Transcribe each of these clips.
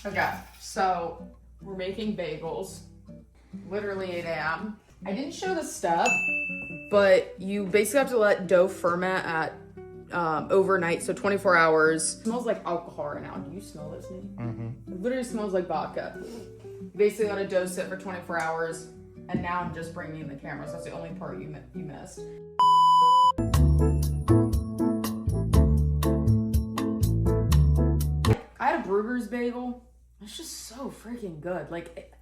Okay, so we're making bagels. Literally 8 a.m. I didn't show the step, but you basically have to let dough ferment at overnight, so 24 hours. It smells like alcohol right now. Do you smell this, Nate? Mm-hmm. It literally smells like vodka. You basically let a dough sit for 24 hours, and now I'm just bringing in the camera, so that's the only part you missed. I had a Brugger's bagel. It's just so freaking good. Like,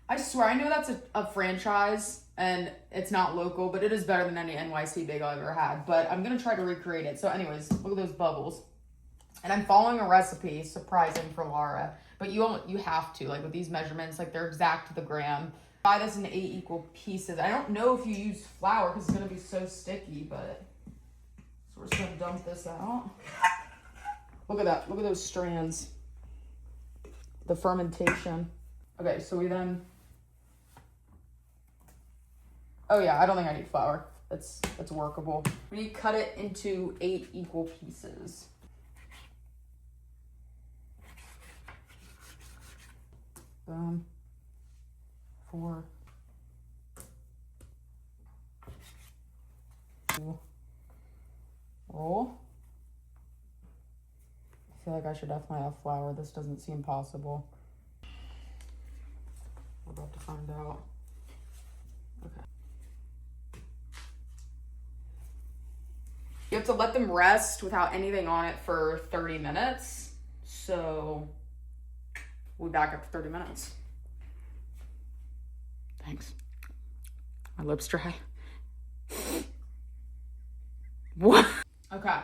I swear, I know that's a franchise and it's not local, but it is better than any NYC bagel I've ever had. But I'm going to try to recreate it. So anyways, look at those bubbles. And I'm following a recipe, surprising for Laura. But you have to, like with these measurements, like they're exact to the gram. Buy this in 8 equal pieces. I don't know if you use flour because it's going to be so sticky, but... So we're just going to dump this out. Look at that. Look at those strands. The fermentation. Okay, so we then... Oh yeah, I don't think I need flour. That's workable. We need to cut it into 8 equal pieces. Boom. 4. 2. Roll. I feel like I should definitely have flour. This doesn't seem possible. We're about to find out. Okay. You have to let them rest without anything on it for 30 minutes. So we'll be back after 30 minutes. Thanks. My lips dry. What? Okay.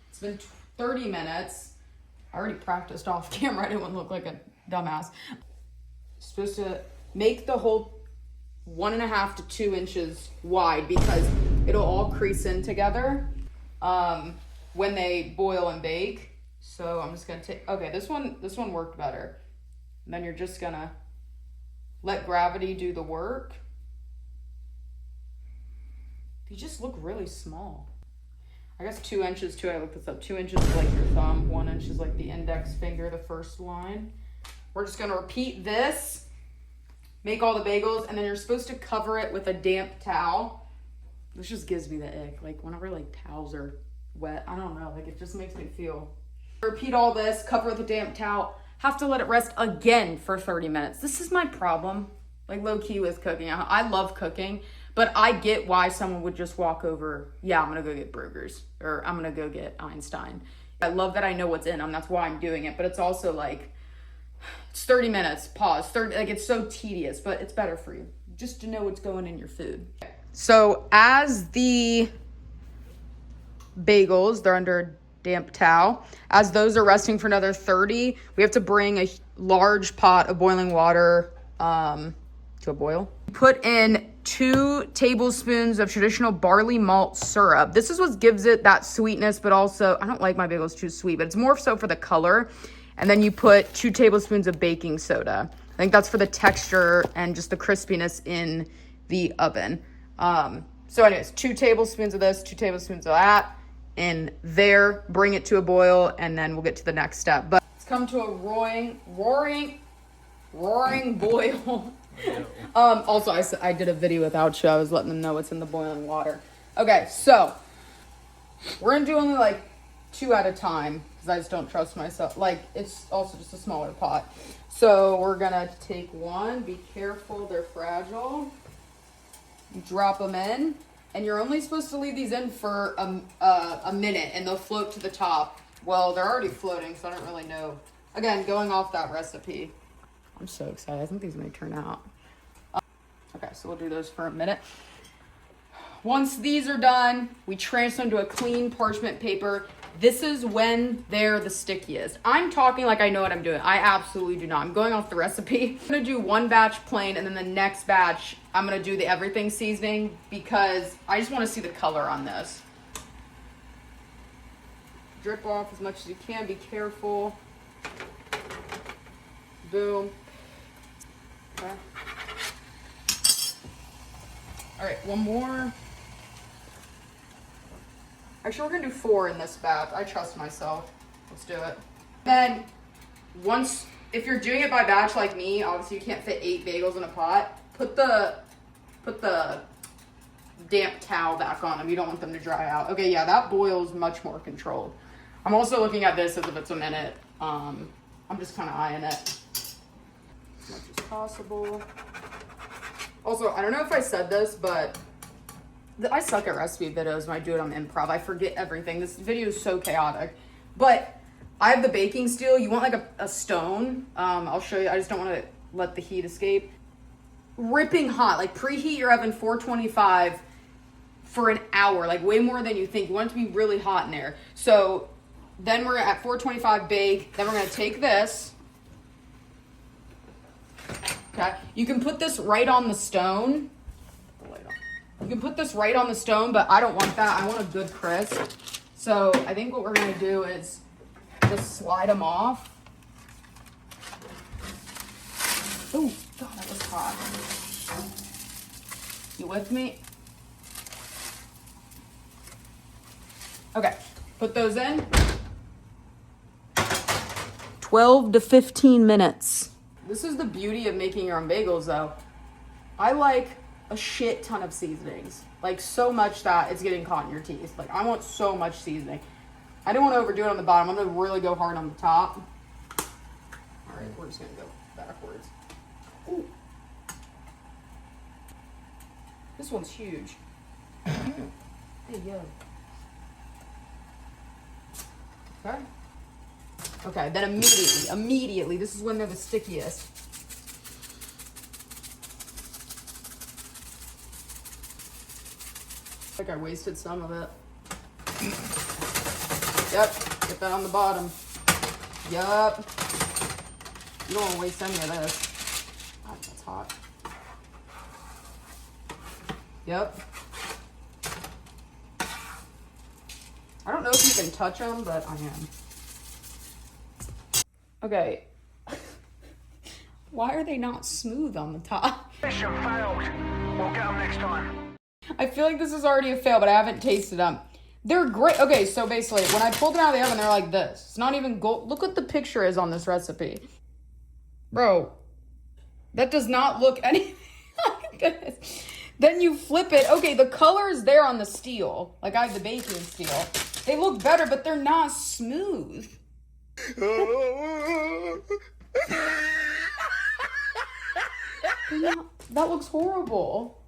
It's been 30 minutes. I already practiced off camera. I didn't want to look like a dumbass. You're supposed to make the hole 1.5 to 2 inches wide because it'll all crease in together when they boil and bake. So I'm just gonna take, okay, this one worked better. And then you're just gonna let gravity do the work. They just look really small. I guess 2 inches too, I looked this up. 2 inches is like your thumb, 1 inch is like the index finger, the first line. We're just gonna repeat this, make all the bagels, and then you're supposed to cover it with a damp towel. This just gives me the ick. Like whenever like towels are wet, I don't know, like it just makes me feel. Repeat all this, cover it with a damp towel, have to let it rest again for 30 minutes. This is my problem, like low key with cooking. I love cooking, but I get why someone would just walk over, yeah, I'm gonna go get Brugger's, or I'm gonna go get Einstein. I love that I know what's in them, that's why I'm doing it, but it's also like, it's 30 minutes, pause, 30, like it's so tedious, but it's better for you, just to know what's going in your food. So as the bagels, they're under a damp towel, as those are resting for another 30, we have to bring a large pot of boiling water to a boil. Put in 2 tablespoons of traditional barley malt syrup. This is what gives it that sweetness, but also, I don't like my bagels too sweet, but it's more so for the color. And then you put 2 tablespoons of baking soda. I think that's for the texture and just the crispiness in the oven. So anyways, 2 tablespoons of this, 2 tablespoons of that in there, bring it to a boil, and then we'll get to the next step. But it's come to a roaring boil. Also, I did a video without you. I was letting them know what's in the boiling water. Okay, so we're gonna do only like 2 at a time because I just don't trust myself. Like, it's also just a smaller pot. So we're gonna take 1. Be careful, they're fragile. You drop them in, and you're only supposed to leave these in for a minute, and they'll float to the top. Well, they're already floating, so I don't really know. Again, going off that recipe. I'm so excited. I think these may turn out. Okay, so we'll do those for a minute. Once these are done, we transfer them to a clean parchment paper. This is when they're the stickiest. I'm talking like I know what I'm doing. I absolutely do not. I'm going off the recipe. I'm gonna do 1 batch plain, and then the next batch, I'm gonna do the everything seasoning because I just wanna see the color on this. Drip off as much as you can, be careful. Boom. Okay. All right, 1 more. Actually, we're gonna do 4 in this batch. I trust myself. Let's do it. Then, once if you're doing it by batch like me, obviously you can't fit 8 bagels in a pot. Put the damp towel back on them. You don't want them to dry out. Okay, yeah, that boils much more controlled. I'm also looking at this as if it's a minute. I'm just kind of eyeing it as much as possible. Also, I don't know if I said this, but I suck at recipe videos when I do it on improv. I forget everything. This video is so chaotic. But I have the baking steel. You want like a stone. I'll show you. I just don't want to let the heat escape. Ripping hot. Like preheat your oven 425 for an hour. Like way more than you think. You want it to be really hot in there. So then we're at 425 bake. Then we're going to take this. Okay. You can put this right on the stone. You can put this right on the stone, but I don't want that. I want a good crisp. So I think what we're going to do is just slide them off. Oh, God, that was hot. You with me? Okay, put those in. 12 to 15 minutes. This is the beauty of making your own bagels, though. I like a shit ton of seasonings. Like, so much that it's getting caught in your teeth. Like, I want so much seasoning. I don't want to overdo it on the bottom. I'm going to really go hard on the top. All right, we're just going to go backwards. Ooh. This one's huge. Hey, yo. Okay. Okay, then immediately, this is when they're the stickiest. I think I wasted some of it. Yep, get that on the bottom. Yup. You don't want to waste any of this. Oh, that's hot. Yep. I don't know if you can touch them, but I am. Okay. Why are they not smooth on the top? Mission failed. We'll get them next time. I feel like this is already a fail, but I haven't tasted them. They're great. Okay, so basically, when I pulled them out of the oven, they're like this. It's not even gold. Look what the picture is on this recipe. Bro, that does not look anything like this. Then you flip it. Okay, the color is there on the steel. Like I have the baking steel. They look better, but they're not smooth. That looks horrible.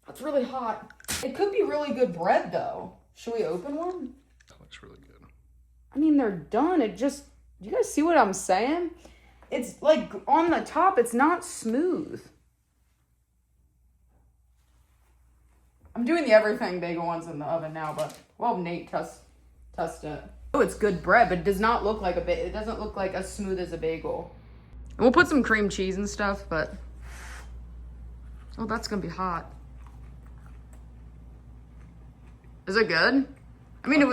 That's really hot. It could be really good bread, though. Should we open one? That looks really good. I mean, they're done. It just... You guys see what I'm saying? It's like on the top, it's not smooth. I'm doing the everything bagel ones in the oven now, but we'll have Nate test it. Oh, it's good bread, but it does not look like a bagel. It doesn't look like as smooth as a bagel. And we'll put some cream cheese and stuff, but... Oh, that's gonna be hot. Is it good? I mean, it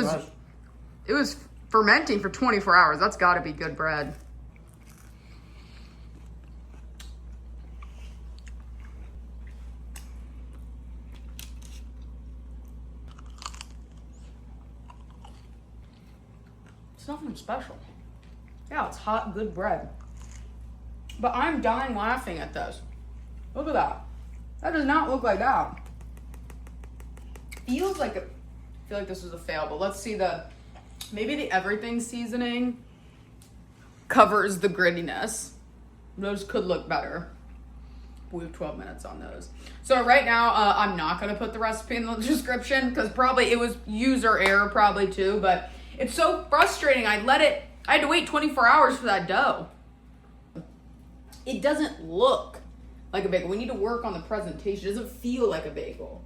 was fermenting for 24 hours. That's got to be good bread. It's nothing special. Yeah, it's hot, good bread. But I'm dying laughing at this. Look at that. That does not look like that. Feels like a... I feel like this was a fail, but let's see maybe the everything seasoning covers the grittiness. Those could look better. We have 12 minutes on those. So right now, I'm not going to put the recipe in the description because probably it was user error probably too, but it's so frustrating. I had to wait 24 hours for that dough. It doesn't look like a bagel. We need to work on the presentation. It doesn't feel like a bagel.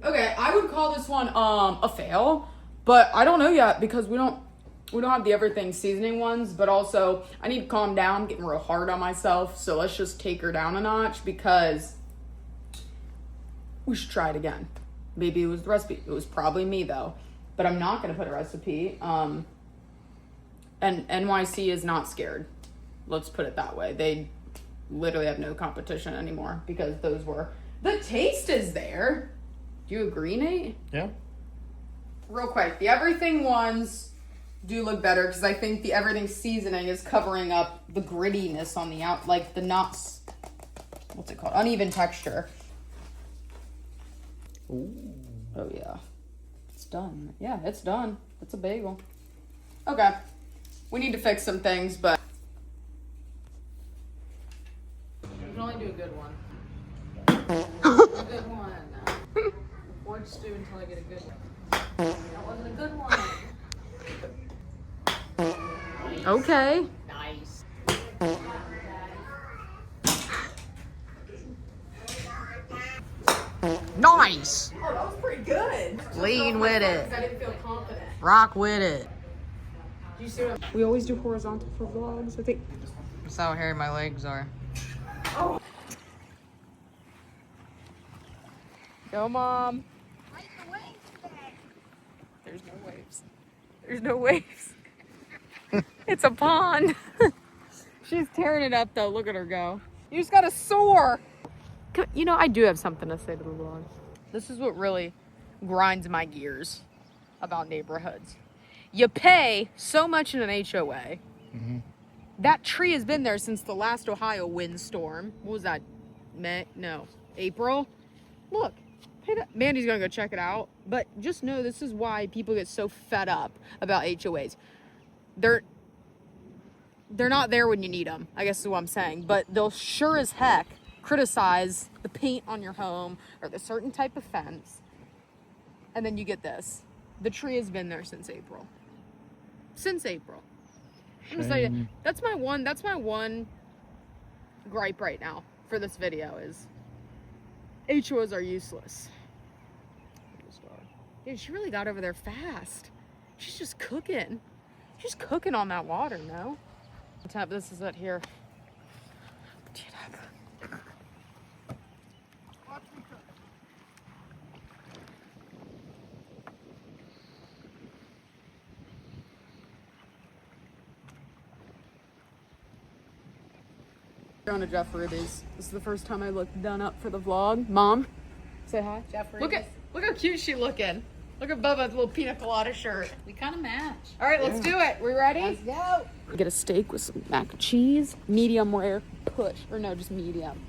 Okay, I would call this one a fail, but I don't know yet because we don't have the everything seasoning ones, but also I need to calm down. I'm getting real hard on myself, so let's just take her down a notch because we should try it again. Maybe it was the recipe. It was probably me though, but I'm not gonna put a recipe. And NYC is not scared. Let's put it that way. They literally have no competition anymore because the taste is there. Do you agree, Nate? Yeah. Real quick, the everything ones do look better because I think the everything seasoning is covering up the grittiness on the out, like the knots. What's it called? Uneven texture. Ooh. Oh yeah, it's done. Yeah, it's done. It's a bagel. Okay, we need to fix some things, but we can only do a good one. A good one. Watch stew until I get a good one. That wasn't a good one. Okay. Nice. Nice. Oh, that was pretty good. Lean with it. I didn't feel confident. Rock with it. Do you see what we always do horizontal for vlogs? I think. That's how hairy my legs are. Oh. Go, Mom. There's no waves. There's no waves. It's a pond. She's tearing it up, though. Look at her go. You just got a sore. You know, I do have something to say to the vlog. This is what really grinds my gears about neighborhoods. You pay so much in an HOA. Mm-hmm. That tree has been there since the last Ohio windstorm. What was that? May? No. April? Look. Hey, Mandy's gonna go check it out. But just know this is why people get so fed up about HOAs. They're not there when you need them, I guess is what I'm saying. But they'll sure as heck criticize the paint on your home or the certain type of fence. And then you get this. The tree has been there since April. Since April. I'm just like, that's my one gripe right now for this video is HOAs are useless. Dude, she really got over there fast. She's just cooking. She's cooking on that water, no? Tap, this is it here. Going to Jeff Ruby's. This is the first time I looked done up for the vlog. Mom, say hi. Jeff Look how cute she's looking. Look at Bubba's little pina colada shirt. We kind of match. All right, let's do it. We ready? Let's go. Get a steak with some mac and cheese, medium rare, push, or no, just medium.